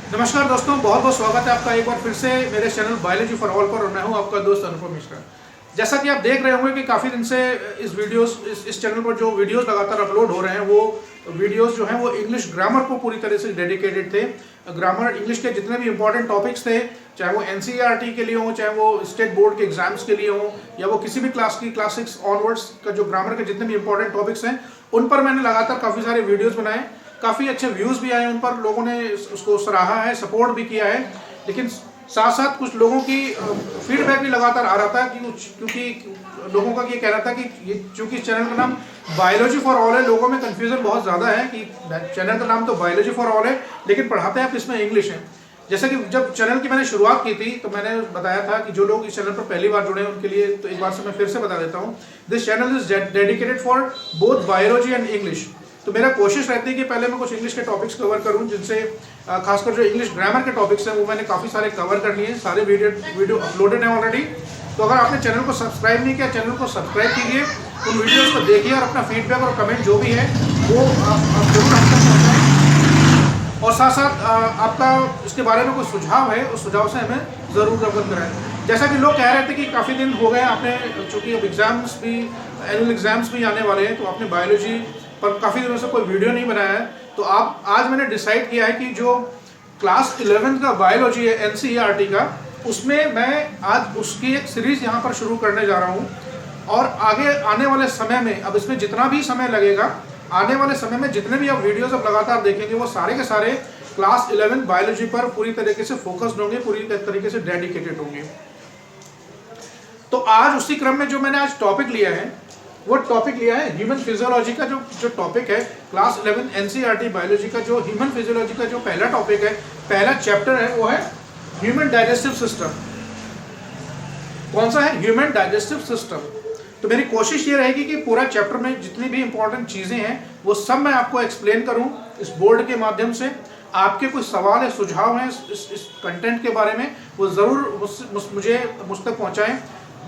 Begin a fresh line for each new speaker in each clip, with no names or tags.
नमस्कार दोस्तों, बहुत बहुत स्वागत है आपका एक बार फिर से मेरे चैनल बायोलॉजी फॉर ऑल पर। और मैं हूं आपका दोस्त अनुपम मिश्रा। जैसा कि आप देख रहे होंगे कि काफ़ी दिन से इस चैनल पर जो वीडियोस लगातार अपलोड हो रहे हैं, वो वीडियोस जो हैं वो इंग्लिश ग्रामर को पूरी तरह से डेडिकेटेड थे। ग्रामर इंग्लिश के जितने भी इंपॉर्टेंट टॉपिक्स थे, चाहे वो एनसीईआरटी के लिए हो, चाहे वो स्टेट बोर्ड के एग्जाम्स के लिए हो, या वो किसी भी क्लास 6 ऑनवर्ड्स का जो ग्रामर के जितने भी इंपॉर्टेंट टॉपिक्स हैं, उन पर मैंने लगातार काफ़ी सारे वीडियोज़ बनाए। काफ़ी अच्छे व्यूज़ भी आए उन पर, लोगों ने उसको सराहा है, सपोर्ट भी किया है। लेकिन साथ साथ कुछ लोगों की फीडबैक भी लगातार आ रहा था क्योंकि लोगों का ये कहना था कि ये चूँकि चैनल का नाम बायोलॉजी फॉर ऑल है, लोगों में कन्फ्यूज़न बहुत ज़्यादा है कि चैनल का नाम तो बायोलॉजी फॉर ऑल है, लेकिन पढ़ाते हैं आप इसमें इंग्लिश है। जैसा कि जब चैनल की मैंने शुरुआत की थी तो मैंने बताया था कि जो लोग इस चैनल पर पहली बार जुड़े हैं उनके लिए तो एक बार से मैं फिर से बता देता हूँ, this channel is dedicated for both biology and English. तो मेरा कोशिश रहती है कि पहले मैं कुछ इंग्लिश के टॉपिक्स कवर करूं, जिनसे खासकर जो इंग्लिश ग्रामर के टॉपिक्स हैं वो मैंने काफ़ी सारे कवर कर लिए हैं। सारे वीडियो अपलोडेड हैं ऑलरेडी। तो अगर आपने चैनल को सब्सक्राइब नहीं किया, चैनल को सब्सक्राइब कीजिए, उन वीडियोस को देखिए और अपना फीडबैक और कमेंट जो भी है वो आप जरूर हम तक पहुँचाएँ। और साथ साथ आपका इसके बारे में कोई सुझाव है, उस सुझाव से हमें ज़रूर अवगत कराएं। जैसा कि लोग कह रहे थे कि काफ़ी दिन हो गए आपने, चूँकि अब एग्ज़ाम्स भी, एनुअल एग्ज़ाम्स भी आने वाले हैं, तो आपने बायोलॉजी पर काफ़ी दिनों से कोई वीडियो नहीं बनाया है। तो आज मैंने डिसाइड किया है कि जो क्लास 11 का बायोलॉजी है एनसीईआरटी का, उसमें मैं आज उसकी एक सीरीज़ यहाँ पर शुरू करने जा रहा हूँ। और आगे आने वाले समय में, अब इसमें जितना भी समय लगेगा, आने वाले समय में जितने भी आप वीडियोस अब लगातार देखेंगे वो सारे के सारे क्लास 11 बायोलॉजी पर पूरी तरीके से फोकस्ड होंगे, पूरी तरीके से डेडिकेटेड होंगे। तो आज उसी क्रम में जो मैंने आज टॉपिक लिया है, वो टॉपिक लिया है ह्यूमन फिजियोलॉजी का। जो टॉपिक है क्लास 11 एनसीईआरटी बायोलॉजी का, जो ह्यूमन फिजियोलॉजी का जो पहला टॉपिक है, पहला चैप्टर है, वो है ह्यूमन डाइजेस्टिव सिस्टम। कौन सा है? Human digestive system. तो मेरी कोशिश ये रहेगी कि पूरा चैप्टर में जितनी भी इंपॉर्टेंट चीज़ें हैं वो सब मैं आपको एक्सप्लेन करूं इस बोर्ड के माध्यम से। आपके कुछ सवाल है, सुझाव हैं इस कंटेंट के बारे में, वो ज़रूर मुझ तक पहुँचाएँ।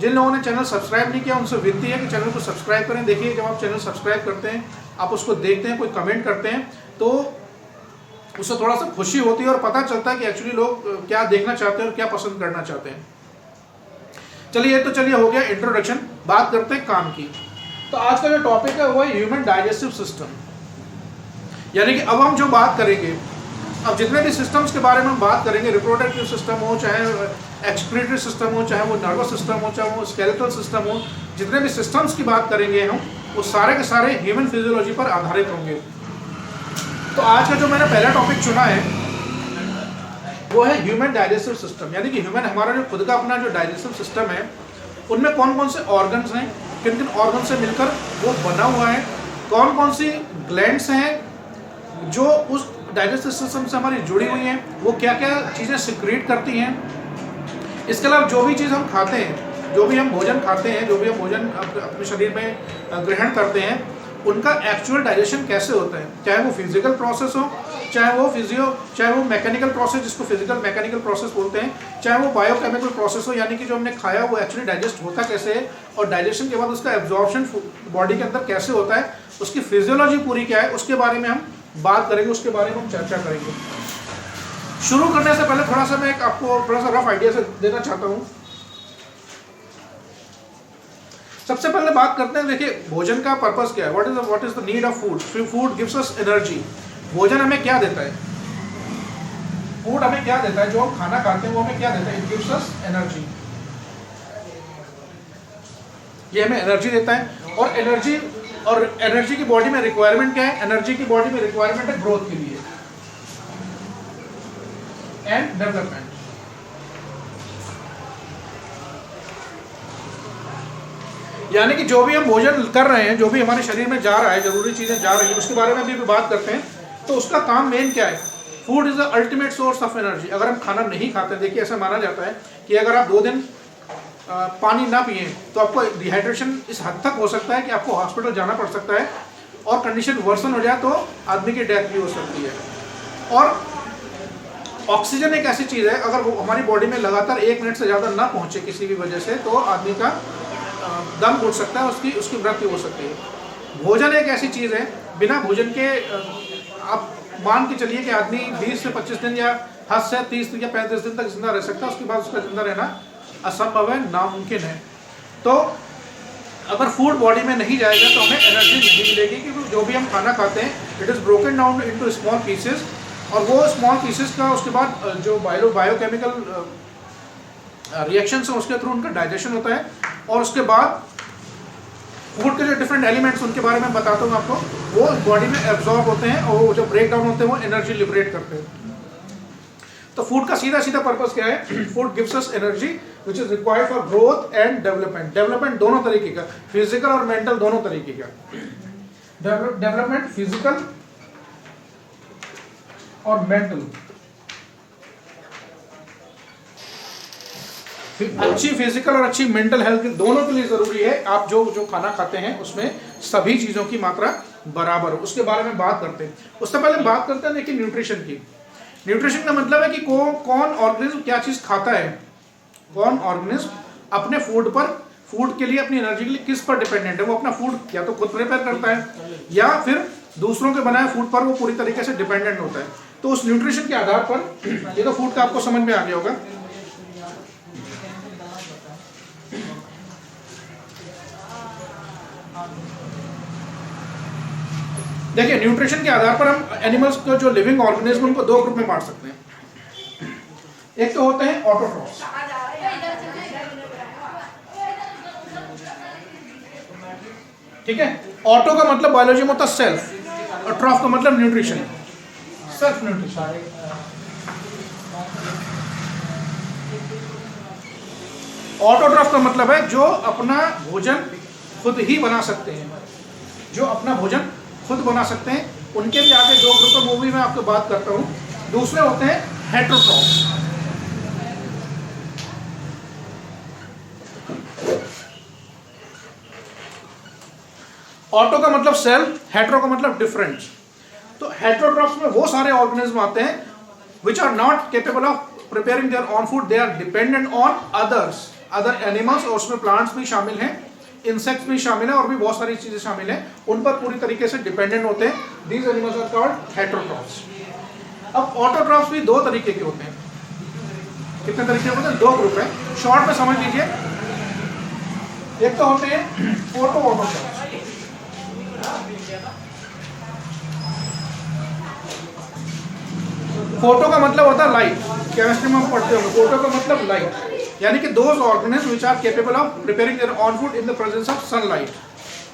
जिन लोगों ने चैनल सब्सक्राइब नहीं किया उनसे विनती है कि चैनल को सब्सक्राइब करें। देखिए, जब आप चैनल सब्सक्राइब करते हैं, आप उसको देखते हैं, कोई कमेंट करते हैं, तो उससे थोड़ा सा खुशी होती है और पता चलता है कि एक्चुअली लोग क्या देखना चाहते हैं और क्या पसंद करना चाहते हैं। चलिए हो गया इंट्रोडक्शन। बात करते हैं काम की। तो आज का जो टॉपिक है वो है ह्यूमन डाइजेस्टिव सिस्टम। यानी कि अब हम जो बात करेंगे, अब जितने भी सिस्टम्स के बारे में हम बात करेंगे, रिप्रोडक्टिव सिस्टम हो, चाहे एक्सक्रीटरी सिस्टम हो, चाहे वो नर्वस सिस्टम हो, चाहे वो स्केलेटल सिस्टम हो, जितने भी सिस्टम्स की बात करेंगे हम, वो सारे के सारे ह्यूमन फिजियोलॉजी पर आधारित होंगे। तो आज का जो मैंने पहला टॉपिक चुना है वो है ह्यूमन डाइजेस्टिव सिस्टम। यानी कि ह्यूमन, हमारा जो खुद का अपना जो डाइजेस्टिव सिस्टम है, उनमें कौन कौन से ऑर्गन्स हैं, किन किन ऑर्गन से मिलकर वो बना हुआ है, कौन कौन सी ग्लैंड्स हैं जो उस डाइजेस्टिव सिस्टम से हमारी जुड़ी हुई हैं, वो क्या क्या चीज़ें सिक्रीट करती हैं। इसके अलावा जो भी चीज़ हम खाते हैं, जो भी हम भोजन खाते हैं, जो भी हम भोजन अपने शरीर में ग्रहण करते हैं, उनका एक्चुअल डाइजेशन कैसे होता है, चाहे वो फिजिकल प्रोसेस हो, चाहे वो मैकेनिकल प्रोसेस, जिसको फिजिकल मैकेनिकल प्रोसेस बोलते हैं, चाहे वो बायोकेमिकल प्रोसेस हो, यानी कि जो हमने खाया वो एक्चुअली डाइजेस्ट होता कैसे है, और डाइजेशन के बाद उसका एब्जॉर्प्शन बॉडी के अंदर कैसे होता है, उसकी फिजियोलॉजी पूरी क्या है, उसके बारे में हम बात करेंगे, उसके बारे में हम चर्चा करेंगे। शुरू करने से पहले थोड़ा सा मैं आपको थोड़ा सा रफ आइडिया से देना चाहता हूँ। सबसे पहले बात करते हैं, देखिए भोजन का पर्पस क्या है, what is the need of food. Food gives us energy. भोजन हमें क्या देता है, फूड हमें क्या देता है, जो हम खाना खाते हैं वो हमें क्या देता है, इट गिव्स अस एनर्जी। ये हमें एनर्जी देता है। और एनर्जी की बॉडी में रिक्वायरमेंट क्या है, एनर्जी की बॉडी में रिक्वायरमेंट है ग्रोथ के लिए एंड डेवलपमेंट। यानी कि जो भी हम भोजन कर रहे हैं, जो भी हमारे शरीर में जा रहा है, जरूरी चीजें जा रही है, उसके बारे में भी बात करते हैं। तो उसका काम मेन क्या है, food is the ultimate source of energy. अगर हम खाना नहीं खाते, देखिए ऐसा माना जाता है कि अगर आप 2 दिन पानी ना पिए तो आपको डिहाइड्रेशन इस हद तक हो सकता है कि आपको हॉस्पिटल जाना पड़ सकता है, और कंडीशन वर्सन हो जाए तो आदमी की डेथ भी हो सकती है। और ऑक्सीजन एक ऐसी चीज़ है, अगर वो हमारी बॉडी में लगातार 1 मिनट से ज़्यादा ना पहुँचे किसी भी वजह से, तो आदमी का दम घुट सकता है, उसकी मृत्यु हो सकती है। भोजन एक ऐसी चीज़ है, बिना भोजन के आप मान के चलिए कि आदमी 20 से 25 दिन या हद से 30 या 35 दिन तक जिंदा रह सकता है, उसके बाद उसका जिंदा रहना असंभव है, नामुमकिन है। तो अगर फूड बॉडी में नहीं जाएगा तो हमें एनर्जी नहीं मिलेगी, क्योंकि जो भी हम खाना खाते हैं it is broken down into small pieces, और वो स्मॉल पीसेस का उसके बाद जो बायोकेमिकल रिएक्शंस हैं उसके थ्रू उनका डाइजेशन होता है, और उसके बाद फूड के जो डिफरेंट एलिमेंट्स उनके बारे में बताता हूँ आपको, वो बॉडी में एब्जॉर्ब होते हैं और वो जो ब्रेक डाउन होते हैं वो एनर्जी लिबरेट करते हैं। तो फूड का सीधा सीधा पर्पस क्या है? Food gives us energy which is required for growth and development. Development दोनों तरीके का, फिजिकल और मेंटल दोनों तरीके का। डेवलपमेंट फिजिकल और मेंटल। अच्छी फिजिकल और अच्छी मेंटल हेल्थ दोनों के लिए जरूरी है आप जो खाना खाते हैं उसमें सभी चीजों की मात्रा बराबर हो, उसके बारे में बात करते हैं। उससे पहले बात करते हैं लेकिन न्यूट्रिशन की। न्यूट्रिशन का मतलब है कि कौन ऑर्गेनिज्म क्या चीज खाता है, कौन ऑर्गेनिज्म अपने फूड पर, फूड के लिए, अपनी एनर्जी के लिए किस पर डिपेंडेंट है। वो अपना फूड या तो खुद प्रिपेयर करता है या फिर दूसरों के बनाए फूड पर वो पूरी तरीके से डिपेंडेंट होता है। तो उस न्यूट्रिशन के आधार पर, ये तो फूड का आपको समझ में आ गया होगा, देखिए न्यूट्रिशन के आधार पर हम एनिमल्स को, जो लिविंग ऑर्गेनिज्म, उनको दो ग्रुप में बांट सकते हैं। एक तो होते हैं ऑटोट्रॉफ्स, ठीक है। ऑटो का मतलब बायोलॉजी में होता है सेल्फ, और ट्रॉफ का मतलब न्यूट्रिशन, सेल्फ न्यूट्रिशन। ऑटोट्रॉफ का मतलब है जो अपना भोजन खुद ही बना सकते हैं, जो अपना भोजन खुद बना सकते हैं। उनके भी आगे दो ग्रुप है, वो भी मैं आपको बात करता हूं। दूसरे होते हैं हेटेरोट्रॉफ्स। ऑटो का मतलब सेल्फ, हेटेरो का मतलब डिफरेंट। तो हेटेरोट्रॉफ्स में वो सारे ऑर्गेनिज्म आते हैं which are not capable of preparing their own food, they are dependent on others, other animals, और उसमें प्लांट्स भी शामिल हैं, इंसेक्ट्स भी शामिल है, और भी बहुत सारी चीजें शामिल हैं, उन पर पूरी तरीके से डिपेंडेंट होते हैं। These animals are called heterotrophs. अब ऑटोट्रॉफ्स भी दो तरीके के होते हैं। कितने तरीके होते हैं? दो ग्रुप है, शॉर्ट में समझ लीजिए। एक तो होते हैं फोटो ऑटोट्रॉफ्स। फोटो का मतलब होता है लाइट, केमिस्ट्री में हम पढ़ते होंगे। फोटो का मतलब लाइट, यानी कि those organism which are capable of preparing their own food in the presence of sunlight.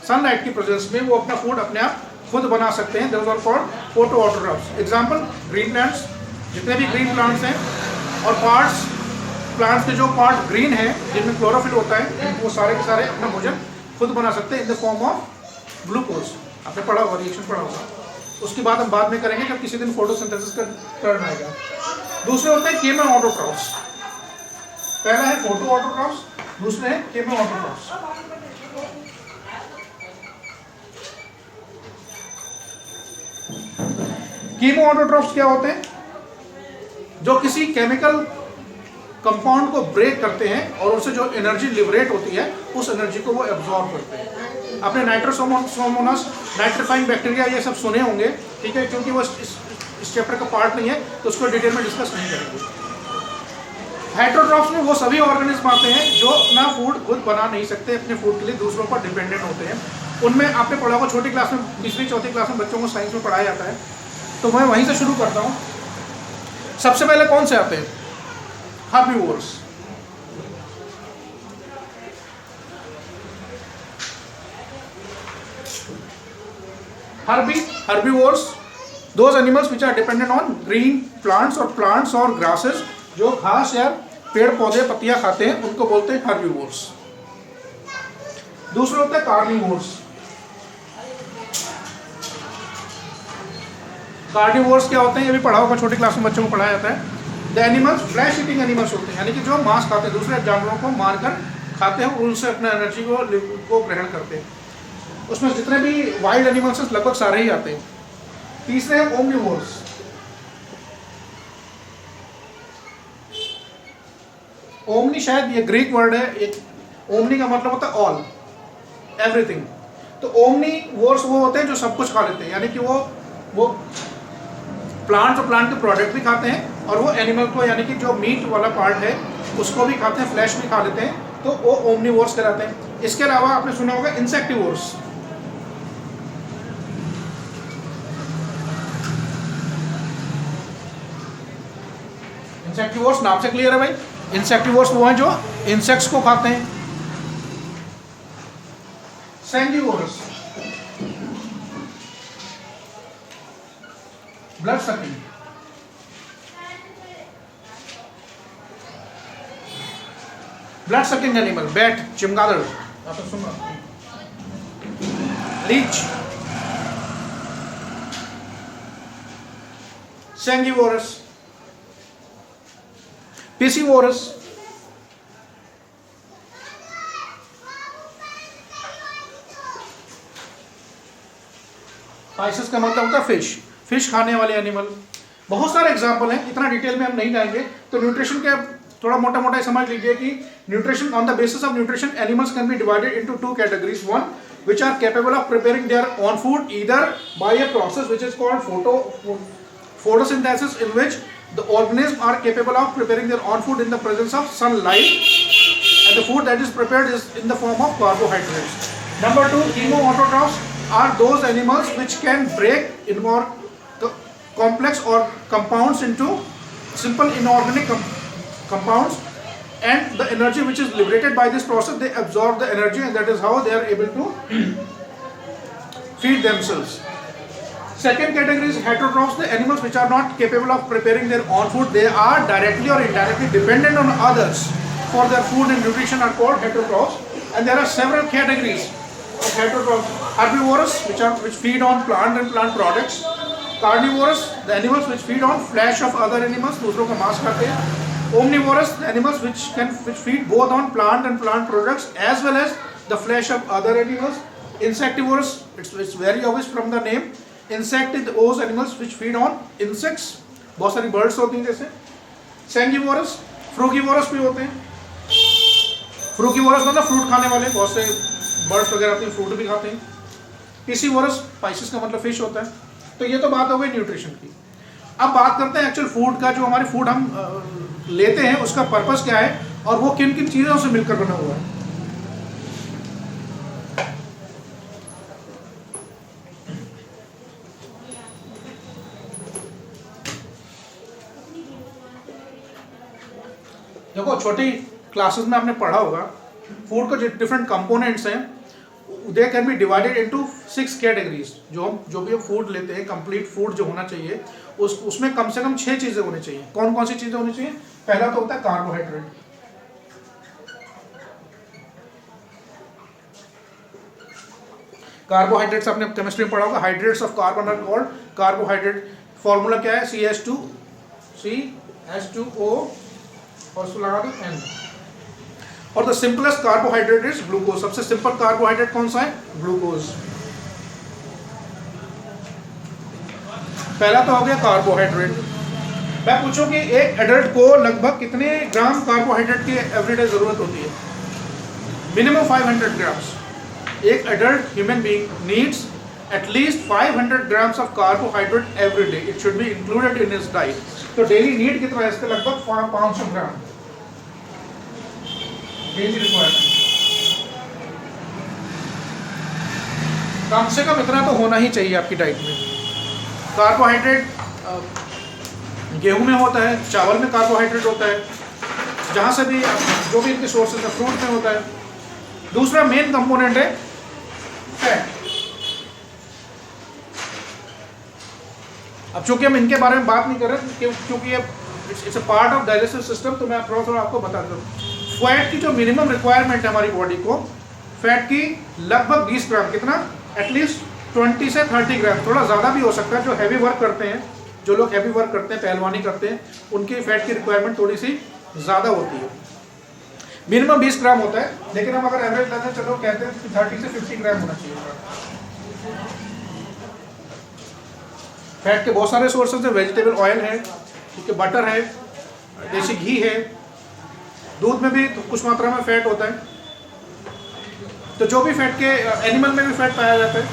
Sunlight की प्रेजेंस में वो अपना फूड अपने आप खुद बना सकते हैं। Those are called photo autotrophs. Example green plants, जितने भी ग्रीन प्लांट्स हैं, और पार्ट्स, प्लांट्स के जो पार्ट ग्रीन है जिनमें क्लोरोफिल होता है, वो सारे के सारे अपना भोजन खुद बना सकते हैं in the form of glucose. आपने पढ़ा होगा, रिएक्शन पढ़ा होगा, उसकी बात हम बाद में करेंगे जब किसी दिन फोटोसिंथेसिस का टर्न आएगा। दूसरे होते हैं केमो ऑटोट्रॉफ्स। पहला है फोटो ऑटोट्रॉफ्स, दूसरे है केमो ऑटोट्रॉफ्स। केमो ऑटोट्रॉफ्स क्या होते हैं? जो किसी केमिकल कंपाउंड को ब्रेक करते हैं और उससे जो एनर्जी लिबरेट होती है, उस एनर्जी को वो एब्जॉर्ब करते हैं। आपने नाइट्रोसोमोनास, नाइट्रीफाइंग बैक्टीरिया, ये सब सुने होंगे, ठीक है, क्योंकि वो इस चैप्टर का पार्ट नहीं है तो उसको डिटेल में डिस्कस नहीं करेंगे। हेटेरोट्रॉफ्स में वो सभी ऑर्गेनिज्म आते हैं जो अपना फूड खुद बना नहीं सकते, अपने फूड के लिए दूसरों पर डिपेंडेंट होते हैं। उनमें आपने पढ़ा होगा छोटी क्लास में, तीसरी चौथी क्लास में बच्चों को साइंस में पढ़ाया जाता है, तो मैं वहीं से शुरू करता हूँ। सबसे पहले कौन से आते हैं? Herbivores. Herbivores, those animals which are dependent on green plants or plants or grasses, जो घास या पेड़ पौधे पत्तियां खाते हैं, उनको बोलते हैं herbivores। दूसरे होते हैं carnivores। Carnivores क्या होते हैं? ये भी पढ़ा होगा, छोटी क्लास में बच्चों को पढ़ाया जाता है। The animals flesh eating animals होते हैं, यानी कि जो मांस खाते हैं, दूसरे जानवरों को मारकर खाते हैं, उनसे अपने एनर्जी को ग्रहण करते हैं। उसमें जितने भी वाइल्ड एनिमल्स हैं लगभग सारे ही आते हैं। तीसरे हैं ओमनिवोर्स। ओमनी शायद ये ग्रीक वर्ड है, एक ओमनी का मतलब होता है ऑल, एवरीथिंग। तो ओमनीवोर्स वो होते हैं जो सब कुछ खा लेते हैं, यानी कि वो प्लांट और प्लांट के प्रोडक्ट भी खाते हैं और वो एनिमल को यानी कि जो मीट वाला पार्ट है उसको भी खाते हैं, फ्लैश भी खा लेते हैं, तो वो ओमनिवोर्स कहलाते हैं। इसके अलावा आपने सुना होगा इंसेक्टिवोर्स। इंसेक्टिवोर्स नाम से क्लियर है भाई, इंसेक्टिवोर्स वो हैं जो इंसेक्ट्स को खाते हैं। Sanguivorous blood sucking. Blood sucking animal, bat, चमगादड़, आपने सुना। लीच, सैंगिवोरस, पिसिवोरस, पाइसेस का मतलब होता है फिश, फिश खाने वाले एनिमल। बहुत सारे एग्जाम्पल हैं, इतना डिटेल में हम नहीं जाएंगे। तो न्यूट्रिशन के थोड़ा मोटा मोटा समझ लीजिए कि nutrition, on the basis of nutrition animals can be divided into two categories. One which are capable of preparing their own food either by a process which is called photosynthesis, in which the organisms are capable of preparing their own food in the presence of sunlight, and the food that is prepared is in the form of carbohydrates. Number two, chemoautotrophs are those animals which can break complex or compounds into simple inorganic compounds, and the energy which is liberated by this process, they absorb the energy, and that is how they are able to feed themselves. Second category is heterotrophs, the animals which are not capable of preparing their own food. They are directly or indirectly dependent on others for their food and nutrition, are called heterotrophs. And there are several categories of heterotrophs. Herbivorous, which feed on plant and plant products. Carnivorous, the animals which feed on flesh of other animals, दूसरों का मांस खाते हैं. Omnivorous, the animals which feed both on plant and plant products as well as the flesh of other animals. Insectivorous, it's very obvious from the name. Insect is those animals which feed on insects. बहुत सारी birds होती हैं जैसे. Sangivorous, frugivorous भी होते हैं. Frugivorous मतलब fruit खाने वाले, बहुत से birds वगैरह होते हैं, फ्रूट भी खाते हैं. Piscivorous, Pisces का मतलब फिश होता है. तो ये तो बात हो गई न्यूट्रिशन की। अब बात करते हैं एक्चुअल फूड का। जो हमारे फूड हम लेते हैं उसका पर्पस क्या है और वो किन किन चीज़ों से मिलकर बना हुआ है। देखो छोटी क्लासेस में आपने पढ़ा होगा फूड के जो डिफरेंट कंपोनेंट्स हैं, they can be divided into 6 categories. जो भी फूड लेते हैं, कंप्लीट फूड जो होना चाहिए उसमें कम से कम 6 चीजें होनी चाहिए। कौन कौन सी चीजें होनी चाहिए? पहला तो होता है कार्बोहाइड्रेट। कार्बोहाइड्रेट्स आपने केमिस्ट्री में पढ़ा होगा, hydrates of carbon are called carbohydrate. Formula क्या है? CH2O और उसको लगा दो N। और the simplest carbohydrate is glucose. सबसे सिंपल कार्बोहाइड्रेट कौन सा है? ग्लूकोज। पहला तो हो गया कार्बोहाइड्रेट। मैं पूछूं कि एक एडल्ट को लगभग कितने ग्राम कार्बोहाइड्रेट की एवरीडे जरूरत होती है? Minimum 500 grams. एक adult human being needs at least 500 grams of carbohydrate every day. It should be included in his diet. तो डेली नीड कितना है इसका? लगभग 500 ग्राम डेली रिक्वायरमेंट। कम से कम इतना तो होना ही चाहिए आपकी डाइट में। कार्बोहाइड्रेट गेहूं में होता है, चावल में कार्बोहाइड्रेट होता है, जहाँ से भी जो भी इनके सोर्सेज है, फ्रूट में होता है। दूसरा मेन कंपोनेंट है फैट। अब चूंकि हम इनके बारे में बात नहीं कर रहे क्योंकि ये it's a part of digestive system, तो मैं थोड़ा थोड़ा आपको बता दूँ। फैट की जो मिनिमम रिक्वायरमेंट है हमारी बॉडी को, फैट की लगभग 20 ग्राम, कितना? एटलीस्ट 20 से 30 ग्राम। थोड़ा ज़्यादा भी हो सकता है। जो हैवी वर्क करते हैं, जो लोग हैवी वर्क करते हैं, पहलवानी करते हैं, उनकी फैट की रिक्वायरमेंट थोड़ी सी ज़्यादा होती है। मिनिमम 20 ग्राम होता है, लेकिन हम अगर एवरेज लेते हैं, चलो कहते हैं कि 30 से 50 ग्राम होना चाहिए। फैट के बहुत सारे सोर्सेज हैं। वेजिटेबल ऑयल है, ठीक है, बटर है, देसी घी है, दूध में भी कुछ मात्रा में फैट होता है। तो जो भी फैट के एनिमल में भी फैट पाया जाता है।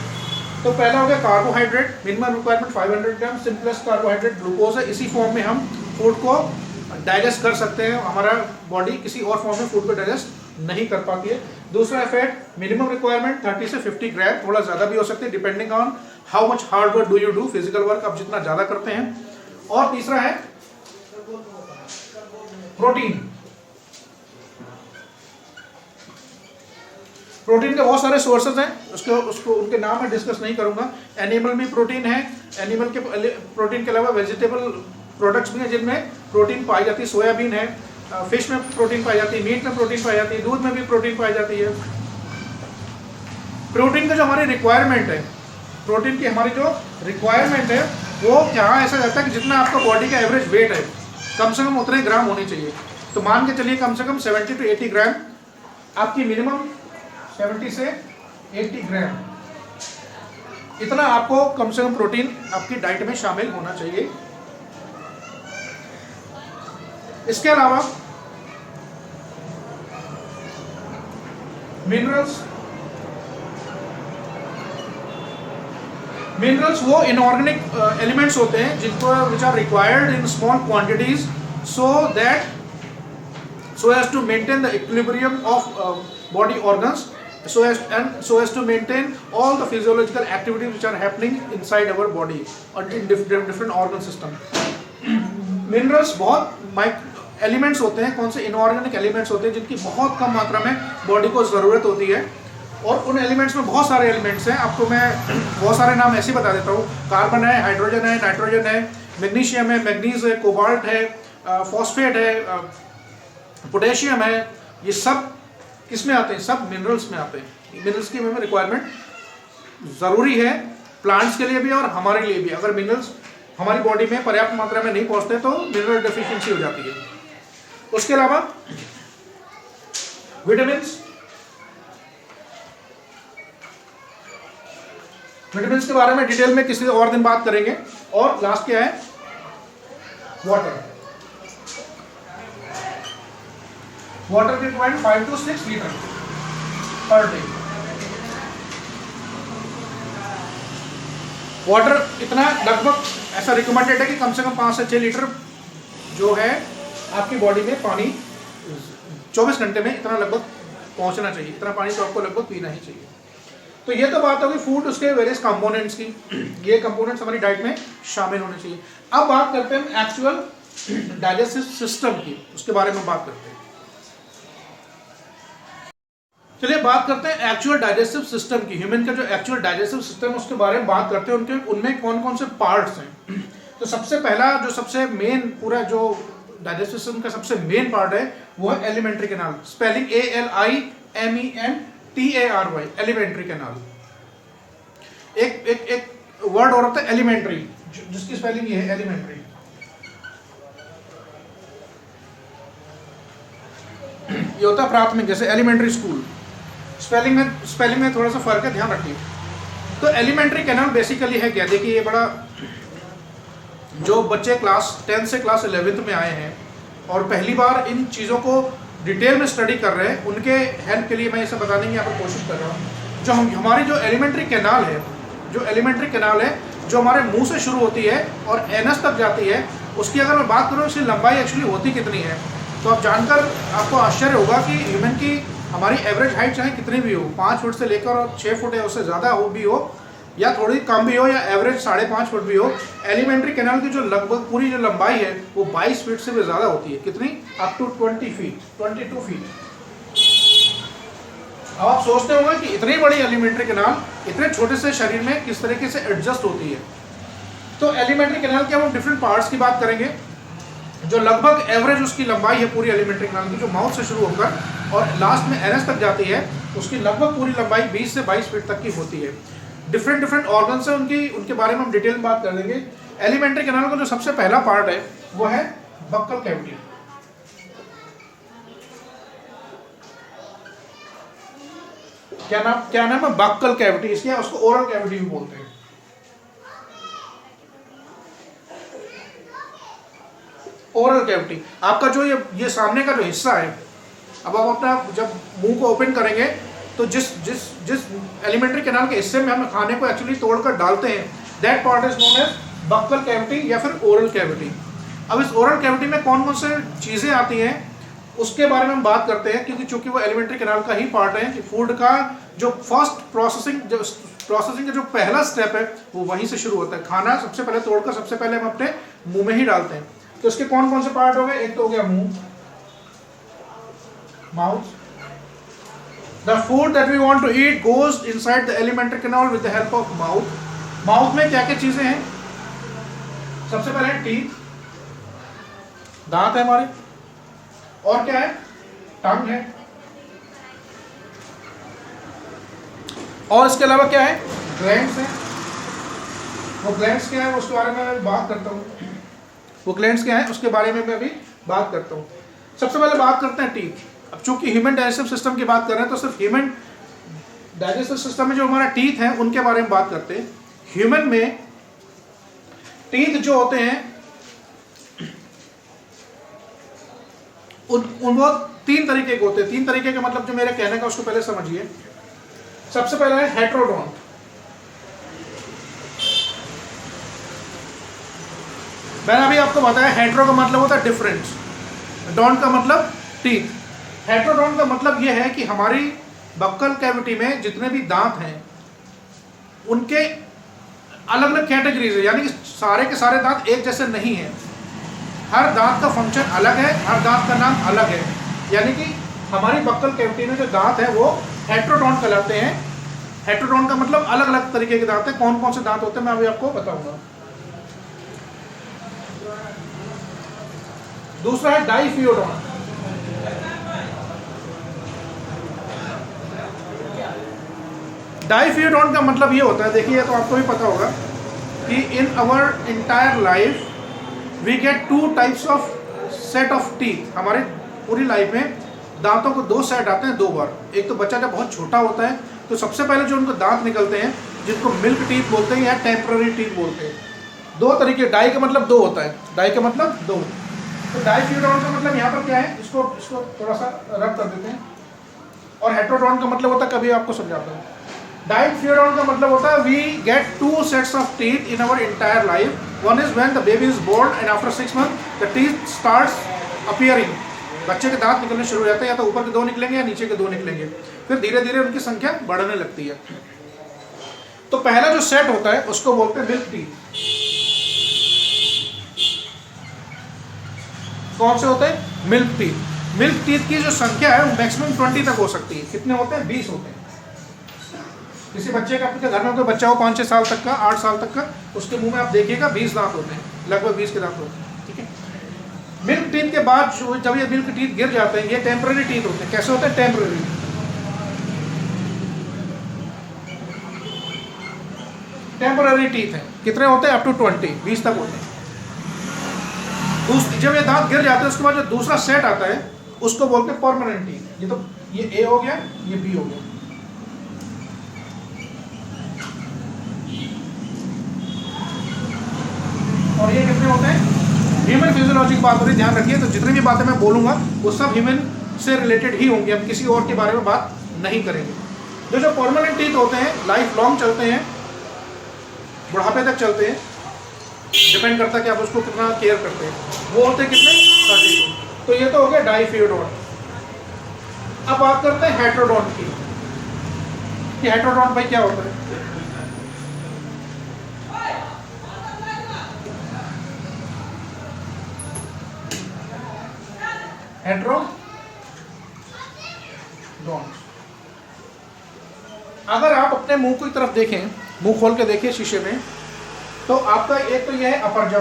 तो पहला हो गया कार्बोहाइड्रेट, मिनिमम रिक्वायरमेंट 500 ग्राम, सिंपलेस्ट कार्बोहाइड्रेट ग्लूकोज है। इसी फॉर्म में हम फूड को डाइजेस्ट कर सकते हैं, हमारा बॉडी किसी और फॉर्म में फूड को डाइजेस्ट नहीं कर पाती है। दूसरा है फैट, मिनिमम रिक्वायरमेंट 30 से 50 ग्राम, थोड़ा ज़्यादा भी हो सकते हैं depending on how much hard work do you do, physical work आप जितना ज़्यादा करते हैं। और तीसरा है प्रोटीन। प्रोटीन के बहुत सारे सोर्सेज हैं, उसको उनके नाम मैं डिस्कस नहीं करूंगा। एनिमल में प्रोटीन है, एनिमल के प्रोटीन के अलावा वेजिटेबल प्रोडक्ट्स भी हैं जिनमें प्रोटीन पाई जाती है। सोयाबीन है, फिश में प्रोटीन पाई जाती है, मीट में प्रोटीन पाई जाती है, दूध में भी प्रोटीन पाई जाती है। प्रोटीन का जो हमारी रिक्वायरमेंट है, प्रोटीन की हमारी जो रिक्वायरमेंट है वो यहाँ ऐसा रहता है कि जितना आपका बॉडी का एवरेज वेट है कम से कम उतने ग्राम होने चाहिए। तो मान के चलिए कम से कम 70 to 80 ग्राम आपकी मिनिमम 70 से 80 ग्राम इतना आपको कम से कम प्रोटीन आपकी डाइट में शामिल होना चाहिए। इसके अलावा मिनरल्स वो इनऑर्गेनिक एलिमेंट्स होते हैं जिनको which are required in small quantities so as to maintain the equilibrium of body organs, so as to maintain all the physiological activities which are happening inside our body or in different organ system. Minerals बहुत elements होते हैं, कौन से inorganic elements होते हैं जिनकी बहुत कम मात्रा में बॉडी को ज़रूरत होती है। और उन एलिमेंट्स में बहुत सारे एलिमेंट्स हैं, आपको मैं बहुत सारे नाम ऐसे ही बता देता हूँ। कार्बन है, हाइड्रोजन है, नाइट्रोजन है, मैग्नीशियम है, मैग्नीज है, कोबाल्ट है, फॉस्फेट है, पोटेशियम है। ये सब किसमें आते हैं? सब मिनरल्स में आते हैं। मिनरल्स की हमें रिक्वायरमेंट ज़रूरी है प्लांट्स के लिए भी और हमारे लिए भी। अगर मिनरल्स हमारी बॉडी में पर्याप्त मात्रा में नहीं पहुंचते तो मिनरल डेफिशिएंसी हो जाती है। उसके अलावा विटामिन्स के बारे में डिटेल में किसी और दिन बात करेंगे। और लास्ट क्या है? वाटर की requirement 5 to 6 litre per day. Water इतना लगभग ऐसा रिकमेंडेड है कि कम से कम 5 से 6 लीटर जो है आपकी बॉडी में पानी 24 घंटे में इतना लगभग पहुंचना चाहिए। इतना पानी तो आपको लगभग पीना ही चाहिए। तो ये तो बात होगी फूड, उसके वेरियस कंपोनेंट्स की। ये कंपोनेंट्स हमारी डाइट में शामिल होने चाहिए। अब बात करते हैं एक्चुअल डाइजेस्टिव सिस्टम की, उसके बारे में बात करते हैं। चलिए बात करते हैं एक्चुअल डाइजेस्टिव सिस्टम की। ह्यूमन का जो एक्चुअल डाइजेस्टिव सिस्टम है उसके बारे में बात करते हैं, उनमें कौन कौन से पार्ट्स हैं। तो सबसे पहला जो सबसे मेन पूरा जो डाइजेस्टिव सिस्टम का सबसे मेन पार्ट है वो है alimentary canal. Spelling ALIMENTARY, alimentary canal. एक वर्ड और होता है एलिमेंट्री, जिसकी स्पेलिंग ये है एलिमेंट्री। ये होता है प्राथमिक, जैसे एलिमेंट्री स्कूल। स्पेलिंग में थोड़ा सा फर्क है, ध्यान रखिए। तो एलिमेंट्री कैनाल बेसिकली है क्या? देखिए ये बड़ा, जो बच्चे क्लास 10 से क्लास 11th में आए हैं और पहली बार इन चीज़ों को डिटेल में स्टडी कर रहे हैं, उनके हेल्प के लिए मैं इसे बताने की यहाँ पर कोशिश कर रहा हूँ। जो हमारी जो एलिमेंट्री कैनाल है, जो हमारे मुंह से शुरू होती है और एनस तक जाती है, उसकी अगर मैं बात करूँ उसकी लंबाई एक्चुअली होती कितनी है, तो आप जानकर आपको आश्चर्य होगा कि ह्यूमन की हमारी एवरेज हाइट चाहे कितनी भी हो, 5 फुट से लेकर 6 फुट या उससे ज़्यादा हो भी हो, या थोड़ी कम भी हो, या एवरेज 5.5 फुट भी हो, एलिमेंट्री कैनाल की जो लगभग पूरी जो लंबाई है वो 22 फीट से भी ज़्यादा होती है। कितनी? Up to 22 feet. अब आप सोचते होंगे कि इतनी बड़ी एलिमेंट्री कैनाल इतने छोटे से शरीर में किस तरीके से एडजस्ट होती है। तो एलिमेंट्री कैनाल के हम डिफरेंट पार्ट्स की बात करेंगे। जो लगभग एवरेज उसकी लंबाई है पूरी एलिमेंट्री कैनाल की, जो माउथ से शुरू होकर और लास्ट में एनस तक जाती है, उसकी लगभग पूरी लंबाई 20 से 22 फीट तक की होती है। डिफरेंट ऑर्गन्स हैं उनके बारे में हम डिटेल में बात कर लेंगे। एलिमेंट्री कैनाल का जो सबसे पहला पार्ट है वो है बक्कल कैविटी। क्या नाम है? Buccal cavity. इसलिए उसको ओरल कैविटी भी बोलते हैं। ओरल कैविटी आपका जो ये सामने का जो हिस्सा है, अब आप अपना जब मुंह को ओपन करेंगे तो जिस जिस जिस एलिमेंट्री कैनाल के हिस्से में हम खाने को एक्चुअली तोड़कर डालते हैं, that part is known as buccal cavity या फिर ओरल कैविटी। अब इस ओरल कैविटी में कौन कौन से चीज़ें आती हैं उसके बारे में हम बात करते हैं, क्योंकि चूंकि वो एलिमेंट्री कैनाल का ही पार्ट है कि फूड का जो फर्स्ट प्रोसेसिंग का जो पहला स्टेप है वो वहीं से शुरू होता है। खाना सबसे पहले तोड़कर सबसे पहले हम अपने मुंह में ही डालते हैं। तो इसके कौन कौन से पार्ट हो गए, एक तो हो गया मुंह, mouth. The food that we want to eat goes inside the alimentary canal with the help of mouth. Mouth में क्या क्या चीजें हैं, सबसे पहले टीथ, दांत है हमारे, और क्या है, टंग है, और इसके अलावा क्या है, ग्लैंड्स है। वो ग्लैंड्स क्या है उसके बारे में मैं बात करता हूँ, वो ग्लैंड्स क्या है उसके बारे में मैं अभी बात करता हूँ। सबसे पहले बात करते हैं टीथ। अब चूंकि ह्यूमन डाइजेस्टिव सिस्टम की बात कर रहे हैं तो सिर्फ ह्यूमन डाइजेस्टिव सिस्टम में जो हमारा टीथ है उनके बारे में बात करते हैं। ह्यूमन में टीथ जो होते हैं उन वो तीन तरीके के होते हैं। तीन तरीके का मतलब जो मेरे कहने का उसको पहले समझिए। सबसे पहला है हेट्रोडोंट। मैंने अभी आपको बताया हेट्रो का मतलब होता है डिफरेंस, डोंट का मतलब टीथ। हेट्रोडोंट का मतलब यह है कि हमारी बक्कल कैविटी में जितने भी दांत हैं उनके अलग अलग कैटेगरीज है, यानी कि सारे के सारे दांत एक जैसे नहीं हैं। हर दांत का फंक्शन अलग है, हर दांत का नाम अलग है। यानी कि हमारी बक्कल कैविटी में जो दांत है वो हेट्रोडोंट कहलाते हैं। हेट्रोडोंट का मतलब अलग अलग तरीके के दांत हैं। कौन कौन से दांत होते हैं मैं अभी आपको बताऊंगा। दूसरा है डाइफियोडोंट। डाइफियोडोंट का मतलब ये होता है, देखिए तो आपको भी पता होगा कि in our entire life we get two types of set of teeth. हमारे पूरी लाइफ में दांतों को दो सेट आते हैं दो बार। एक तो बच्चा जब बहुत छोटा होता है तो सबसे पहले जो उनको दांत निकलते हैं जिनको मिल्क टीथ बोलते हैं या टेम्पररी टीथ बोलते हैं। दो तरीके, डाई का मतलब दो होता है, डाई का मतलब दो। तो डाइफियोडोंट का मतलब यहाँ पर क्या है, इसको थोड़ा सा रब कर देते हैं। और हेट्रोडोंट का मतलब होता है, कभी आपको समझाता हूँ। डाइफियोडोंट का मतलब होता है we get two sets of teeth in our entire life. One is when the baby is born and after 6 months the teeth starts appearing. बच्चे के दांत निकलने शुरू हो जाते हैं, या तो ऊपर के दो निकलेंगे या नीचे के दो निकलेंगे। फिर धीरे धीरे उनकी संख्या बढ़ने लगती है। तो पहला जो सेट होता है उसको बोलते हैं मिल्क टीथ। कौन से होते हैं, मिल्क टीथ। मिल्क टीथ की जो संख्या है वो मैक्सिमम 20 तक हो सकती है। कितने होते हैं, 20 होते हैं। किसी बच्चे का, आपके घर में कोई बच्चा हो 5-6 साल तक का, 8 साल तक का, उसके मुंह में आप देखिएगा 20 दांत होते हैं, लगभग 20 के दांत होते हैं। ठीक है। मिल्क टीथ के बाद जब ये मिल्क टीथ गिर जाते हैं, ये टेम्पररी टीथ होते हैं। कैसे होते हैं, टेम्पररी। टेम्पररी टीथ है। कितने होते हैं, अप टू 20 तक होते हैं। जब ये दांत गिर जाते हैं उसके बाद जो दूसरा सेट आता है उसको बोलते हैं परमानेंट टीथ। ये तो ये ए हो गया, ये बी हो गया। और ये कितने होते हैं, ह्यूमन फिजियोलॉजी की बात हो रही है, ध्यान रखिए। तो जितनी भी बातें मैं बोलूंगा वो सब ह्यूमन से रिलेटेड ही होंगे, हम किसी और के बारे में बात नहीं करेंगे। जो परमानेंट टीथ होते हैं लाइफ लॉन्ग चलते हैं, बुढ़ापे तक चलते हैं, डिपेंड करता है कि आप उसको कितना केयर करते हैं। वो होते हैं कितने, 32। तो ये तो हो गया डाइफियोडोंट। अब बात करते हैं हेट्रोडोंट की। कि हेट्रोडोंट भाई क्या होता है। हेट्रोडोंट, अगर आप अपने मुंह की तरफ देखें, मुंह खोल के देखिए शीशे में, तो आपका एक तो यह है अपर जॉ,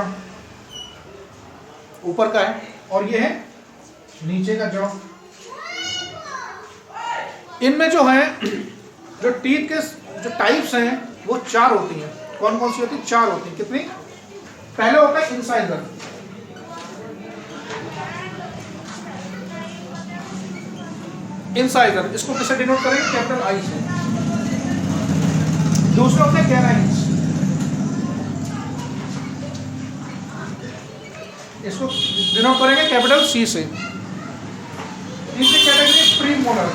ऊपर का है, और ये है नीचे का जॉ। इनमें जो है जो टीथ के जो टाइप्स हैं वो 4 होती हैं। कौन कौन सी होती है, 4 होती हैं। कितनी, पहले होता है इंसाइजर। इंसाइजर इसको किससे डिनोट करेंगे, कैपिटल आई से। दूसरे होते हैं कैनाइन्स, इसको डिनोट करेंगे कैपिटल सी से। तीसरी कैटेगरी प्री मोलर।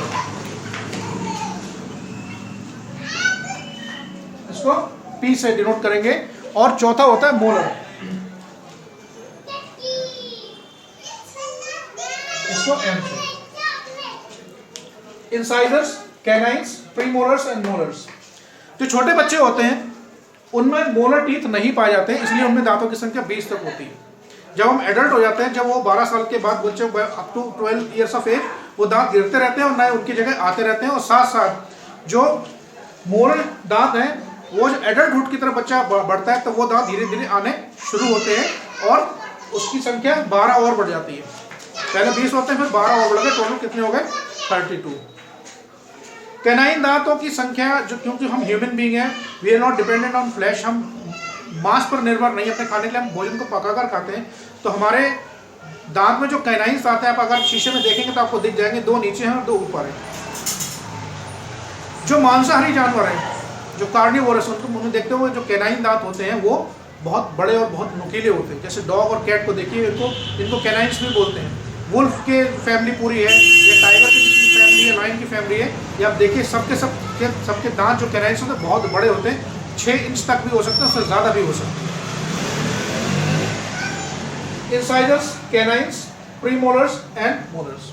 इसको P से डिनोट करेंगे, और चौथा होता है मोलर, इसको M से। Incisors, canines, premolars and molars. जो छोटे बच्चे होते हैं उनमें मोलर टीथ नहीं पाए जाते हैं, इसलिए उनमें दांतों की संख्या 20 तक होती है। जब हम एडल्ट हो जाते हैं, जब वो 12 साल के बाद बच्चे up to 12 years of age, वो दांत गिरते रहते हैं और नए उनकी जगह आते रहते हैं, और साथ साथ जो मोलर दांत हैं वो जो एडल्टहुड की तरफ बच्चा बढ़ता है तो वो दांत धीरे धीरे आने शुरू होते हैं और उसकी संख्या 12 और बढ़ जाती है। पहले 20 होते हैं, फिर 12 और बढ़ गए, टोटल कितने हो गए? 32। कैनाइन दांतों की संख्या, जो क्योंकि हम ह्यूमन बीइंग हैं, we are not dependent on flesh, हम मांस पर निर्भर नहीं, अपने खाने के लिए हम भोजन को पकाकर खाते हैं, तो हमारे दांत में जो कैनाइन्स आते हैं, आप अगर शीशे में देखेंगे तो आपको दिख जाएंगे, 2 नीचे हैं और 2 ऊपर हैं। जो मांसाहारी जानवर हैं, जो कार्निवोरस, उनमें देखते हुए जो कैनाइन दांत होते हैं वो बहुत बड़े और बहुत नुकीले होते हैं। जैसे डॉग और कैट को देखिए, इनको कैनाइन्स भी बोलते हैं। वुल्फ के फैमिली पूरी है, या टाइगर की जितनी फैमिली है, लायन की फैमिली है, या आप देखिए सबके दांत जो कैनाइन्स होते हैं बहुत बड़े होते हैं, 6 इंच तक भी हो सकते हैं, उससे ज़्यादा भी हो सकते हैं। Incisors, canines, premolars and molars.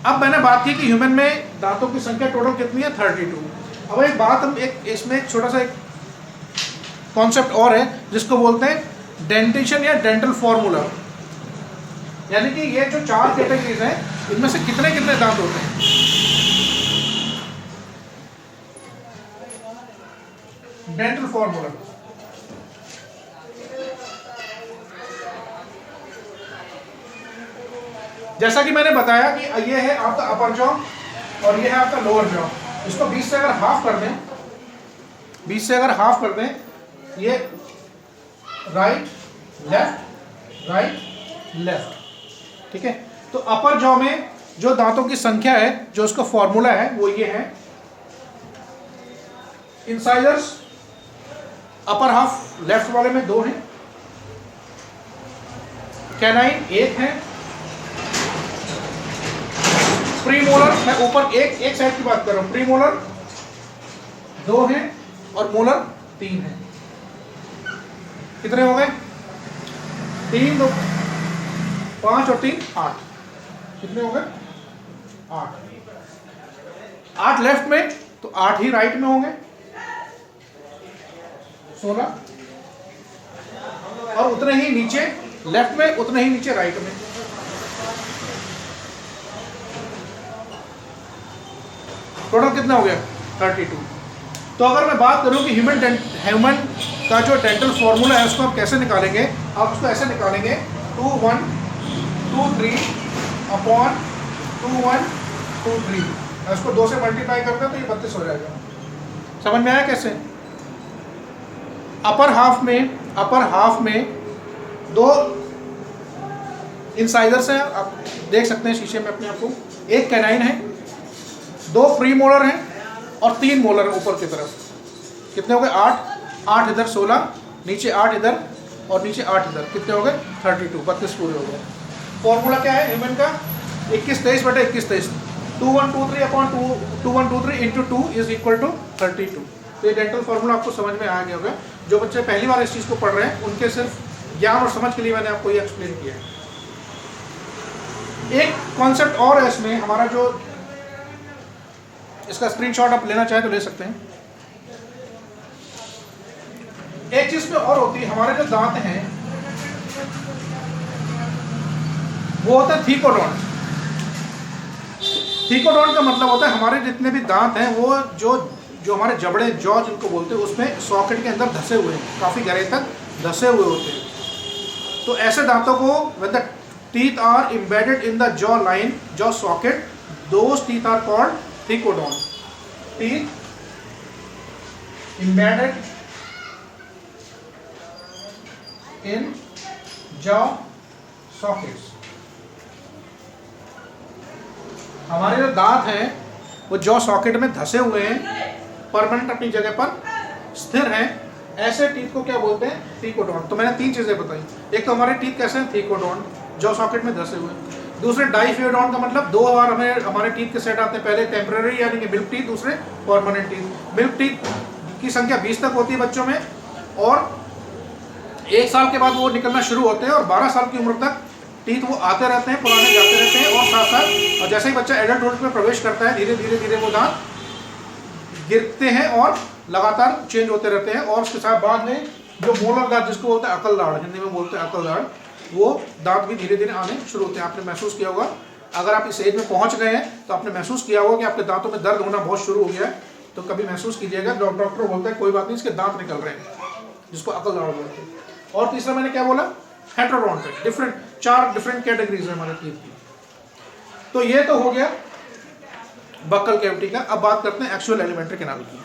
अब मैंने बात की कि ह्यूमन में दांतों की संख्या टोटल कितनी है? 32। अब एक बात, हम इसमें एक छोटा सा एक कॉन्सेप्ट और है जिसको बोलते हैं डेंटेशन या डेंटल फॉर्मूला, यानी कि ये जो 4 कैटेगरीज हैं इनमें से कितने कितने दांत होते हैं। डेंटल फॉर्मूला, जैसा कि मैंने बताया कि ये है आपका अपर जॉ और ये है आपका लोअर जॉ। इसको 20 से अगर हाफ कर दें, 20 से अगर हाफ कर दें, ये राइट लेफ्ट, ठीक है। तो अपर जॉ में जो दांतों की संख्या है, जो उसका फॉर्मूला है वो ये है। इंसाइजर्स अपर हाफ लेफ्ट वाले में 2 हैं, कैनाइन 1 है, प्रीमोलर, मैं ऊपर एक साइड की बात कर रहा हूं, प्रीमोलर 2 हैं और मोलर 3 हैं। कितने हो गए? 3 2 5 और 3 8। कितने हो गए? 8 लेफ्ट में, तो 8 ही राइट में होंगे, 16, और उतने ही नीचे लेफ्ट में, उतने ही नीचे राइट में। टोटल कितना हो गया? 32। तो अगर मैं बात करूं कि ह्यूमन का जो डेंटल फॉर्मूला है उसको आप कैसे निकालेंगे, आप उसको ऐसे निकालेंगे 2 1 2 3 अपॉन 2 1 2 3। उसको 2 से मल्टीप्लाई करते हैं तो ये 32 हो जाएगा। समझ में आया कैसे? अपर हाफ में 2 इंसाइजर्स हैं, आप देख सकते हैं शीशे में अपने आप को। 1 कैनाइन है, 2 प्रीमोलर हैं और 3 मोलर ऊपर की तरफ। कितने हो गए? 8 इधर, 16 नीचे, 8 इधर और नीचे 8 इधर। कितने हो गए? 32, 32 पूरे हो गए। फॉर्मूला क्या है ह्यूमन का? 21-23/21-23, 2123 upon 2123 into 2 is equal to 32। तो ये डेंटल फॉर्मूला आपको समझ में आ गया होगा। जो बच्चे पहली बार इस चीज़ को पढ़ रहे हैं उनके सिर्फ ज्ञान और समझ के लिए मैंने आपको ये एक्सप्लेन किया है। एक कॉन्सेप्ट और है इसमें हमारा, जो इसका स्क्रीनशॉट आप लेना चाहें तो ले सकते हैं। एक चीज में और होती है, हमारे जो दांत हैं वो होता है थीकोडोंट। थीकोडोंट का मतलब होता है हमारे जितने भी दांत हैं वो जो हमारे जबड़े, जॉ जिनको बोलते हैं, उसमें सॉकेट के अंदर धसे हुए हैं, काफी गहरे तक धसे हुए होते हैं। तो ऐसे दांतों को when the teeth are embedded in the jaw line, jaw socket, those teeth are called thecodont. Teeth embedded in jaw sockets। हमारे जो दांत हैं वो जॉ सॉकेट में धसे हुए हैं, परमानेंट अपनी जगह पर स्थिर हैं। ऐसे टीथ को क्या बोलते हैं? थीकोडोंट। तो मैंने 3 चीजें बताई। एक तो हमारे टीथ कैसे हैं? थीकोडोंट, जॉ सॉकेट में धसे हुए। दूसरे डाइफियोडोंट का मतलब 2 बार हमारे टीथ के सेट आते हैं, पहले टेम्पररी यानी कि मिल्क टीथ, दूसरे परमानेंट टीथ। मिल्क टीथ की संख्या 20 तक होती है बच्चों में, और 1 साल के बाद वो निकलना शुरू होते हैं, और 12 साल की उम्र तक टीथ वो आते रहते हैं, पुराने जाते रहते हैं, और साथ साथ और जैसे ही बच्चा एडल्टहुड में प्रवेश करता है धीरे धीरे धीरे वो दांत गिरते हैं और लगातार चेंज होते रहते हैं। और उसके साथ बाद में जो मोलर दांत जिसको बोलते हैं अकल दाढ़, हिंदी में बोलते हैं अकल दाढ़, वो दांत भी धीरे धीरे आने शुरू होते हैं। आपने महसूस किया होगा, अगर आप इस एज में पहुंच गए हैं तो आपने महसूस किया होगा कि आपके दांतों में दर्द होना बहुत शुरू हो गया है, तो कभी महसूस कीजिएगा। डॉक्टर बोलता है कोई बात नहीं, इसके दांत निकल रहे हैं, जिसको अकल दाढ़ बोलते हैं। और तीसरा मैंने क्या बोला, हेटेरोडोंटिक, डिफरेंट 4 डिफरेंट कैटेगरीज है हमारे टीथ की। तो ये तो हो गया बक्कल कैविटी का। अब बात करते हैं एक्चुअल एलिमेंट्री कैनाल की।